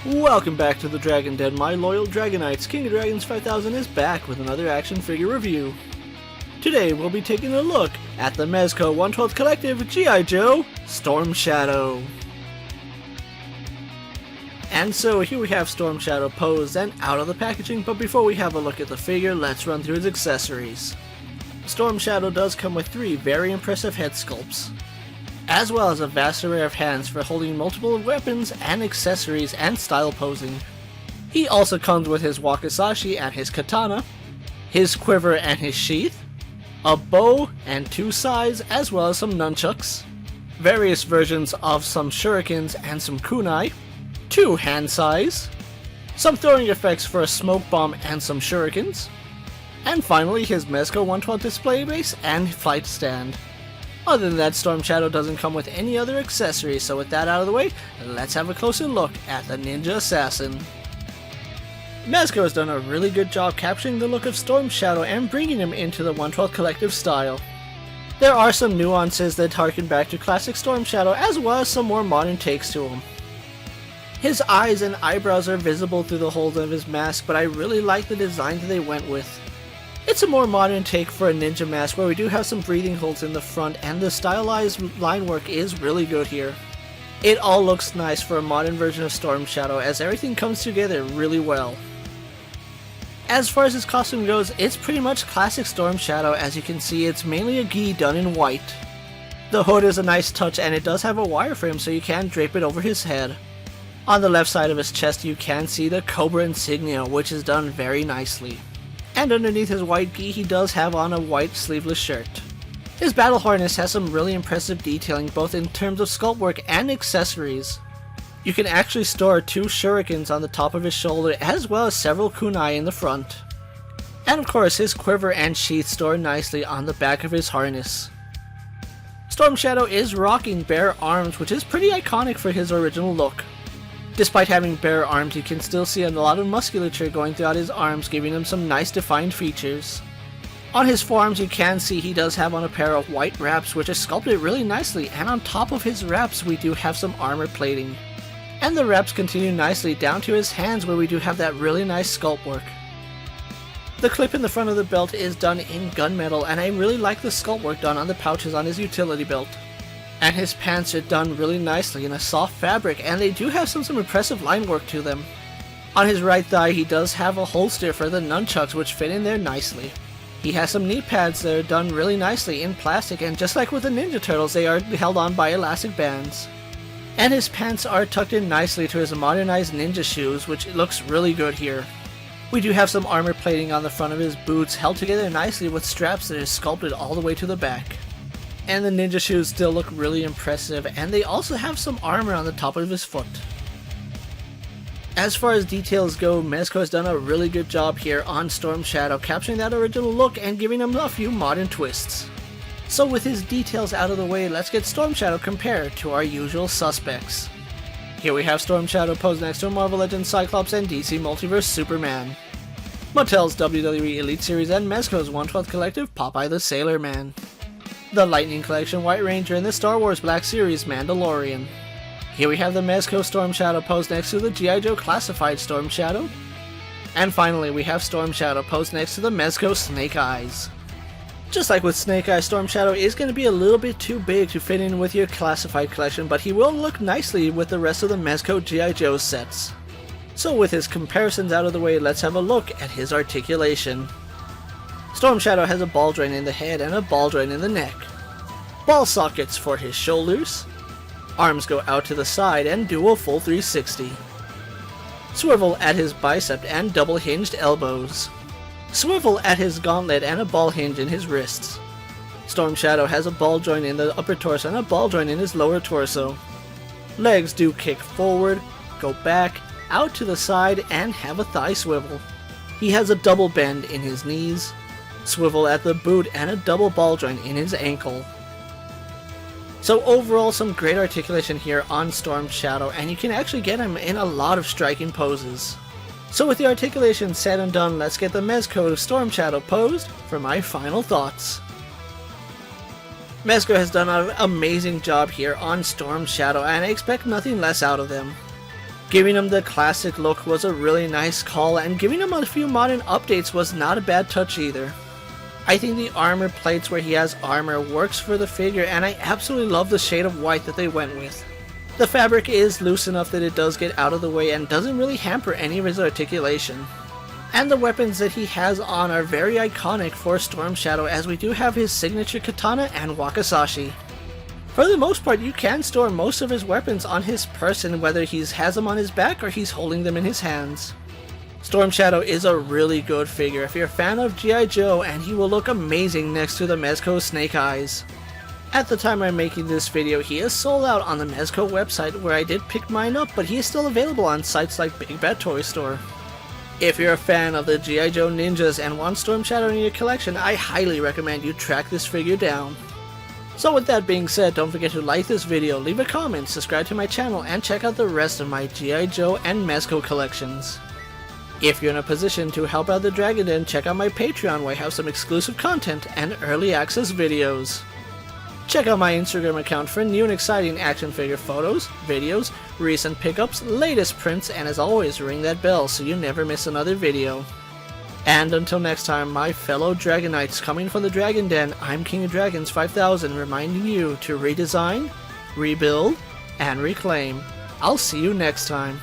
Welcome back to the Dragon Den, my loyal Dragonites. King of Dragons 5000 is back with another action figure review. Today we'll be taking a look at the Mezco 1/12 Collective G.I. Joe Storm Shadow. And so here we have Storm Shadow posed and out of the packaging, but before we have a look at the figure, let's run through his accessories. Storm Shadow does come with 3 very impressive head sculpts, as well as a vast array of hands for holding multiple weapons and accessories and style posing. He also comes with his wakizashi and his katana, his quiver and his sheath, a bow and 2 sais, as well as some nunchucks, various versions of some shurikens and some kunai, 2 hand sais, some throwing effects for a smoke bomb and some shurikens, and finally his Mezco 1/12 display base and flight stand. Other than that, Storm Shadow doesn't come with any other accessories, so with that out of the way, let's have a closer look at the Ninja Assassin. Mezco has done a really good job capturing the look of Storm Shadow and bringing him into the 1/12 Collective style. There are some nuances that harken back to classic Storm Shadow, as well as some more modern takes to him. His eyes and eyebrows are visible through the holes of his mask, but I really like the design that they went with. It's a more modern take for a ninja mask where we do have some breathing holes in the front, and the stylized line work is really good here. It all looks nice for a modern version of Storm Shadow, as everything comes together really well. As far as his costume goes, it's pretty much classic Storm Shadow. As you can see, it's mainly a gi done in white. The hood is a nice touch, and it does have a wireframe so you can drape it over his head. On the left side of his chest you can see the Cobra insignia, which is done very nicely. And underneath his white gi he does have on a white sleeveless shirt. His battle harness has some really impressive detailing both in terms of sculpt work and accessories. You can actually store 2 shurikens on the top of his shoulder, as well as several kunai in the front. And of course his quiver and sheath store nicely on the back of his harness. Storm Shadow is rocking bare arms, which is pretty iconic for his original look. Despite having bare arms, you can still see a lot of musculature going throughout his arms, giving him some nice defined features. On his forearms you can see he does have on a pair of white wraps, which is sculpted really nicely, and on top of his wraps we do have some armor plating. And the wraps continue nicely down to his hands, where we do have that really nice sculpt work. The clip in the front of the belt is done in gunmetal, and I really like the sculpt work done on the pouches on his utility belt. And his pants are done really nicely in a soft fabric, and they do have some impressive line work to them. On his right thigh he does have a holster for the nunchucks, which fit in there nicely. He has some knee pads that are done really nicely in plastic, and just like with the Ninja Turtles, they are held on by elastic bands. And his pants are tucked in nicely to his modernized ninja shoes, which looks really good here. We do have some armor plating on the front of his boots, held together nicely with straps that is sculpted all the way to the back. And the ninja shoes still look really impressive, and they also have some armor on the top of his foot. As far as details go, Mezco has done a really good job here on Storm Shadow, capturing that original look and giving him a few modern twists. So with his details out of the way, let's get Storm Shadow compared to our usual suspects. Here we have Storm Shadow posed next to Marvel Legends Cyclops and DC Multiverse Superman, Mattel's WWE Elite Series and Mezco's 1/12 Collective Popeye the Sailor Man, the Lightning Collection White Ranger, and the Star Wars Black Series Mandalorian. Here we have the Mezco Storm Shadow posed next to the G.I. Joe Classified Storm Shadow. And finally we have Storm Shadow posed next to the Mezco Snake Eyes. Just like with Snake Eyes, Storm Shadow is going to be a little bit too big to fit in with your Classified collection, but he will look nicely with the rest of the Mezco G.I. Joe sets. So with his comparisons out of the way, let's have a look at his articulation. Storm Shadow has a ball joint in the head and a ball joint in the neck. Ball sockets for his shoulders. Arms go out to the side and do a full 360. Swivel at his bicep and double hinged elbows. Swivel at his gauntlet and a ball hinge in his wrists. Storm Shadow has a ball joint in the upper torso and a ball joint in his lower torso. Legs do kick forward, go back, out to the side, and have a thigh swivel. He has a double bend in his knees, swivel at the boot, and a double ball joint in his ankle. So overall, some great articulation here on Storm Shadow, and you can actually get him in a lot of striking poses. So with the articulation said and done, let's get the Mezco Storm Shadow posed for my final thoughts. Mezco has done an amazing job here on Storm Shadow, and I expect nothing less out of them. Giving him the classic look was a really nice call, and giving him a few modern updates was not a bad touch either. I think the armor plates where he has armor works for the figure, and I absolutely love the shade of white that they went with. The fabric is loose enough that it does get out of the way and doesn't really hamper any of his articulation. And the weapons that he has on are very iconic for Storm Shadow, as we do have his signature katana and wakizashi. For the most part, you can store most of his weapons on his person, whether he has them on his back or he's holding them in his hands. Storm Shadow is a really good figure if you're a fan of G.I. Joe, and he will look amazing next to the Mezco Snake Eyes. At the time I'm making this video, he is sold out on the Mezco website, where I did pick mine up, but he is still available on sites like Big Bad Toy Store. If you're a fan of the G.I. Joe Ninjas and want Storm Shadow in your collection, I highly recommend you track this figure down. So with that being said, don't forget to like this video, leave a comment, subscribe to my channel, and check out the rest of my G.I. Joe and Mezco collections. If you're in a position to help out the Dragon Den, check out my Patreon, where I have some exclusive content and early access videos. Check out my Instagram account for new and exciting action figure photos, videos, recent pickups, latest prints, and as always, ring that bell so you never miss another video. And until next time, my fellow Dragonites coming from the Dragon Den, I'm King of Dragons 5000, reminding you to redesign, rebuild, and reclaim. I'll see you next time.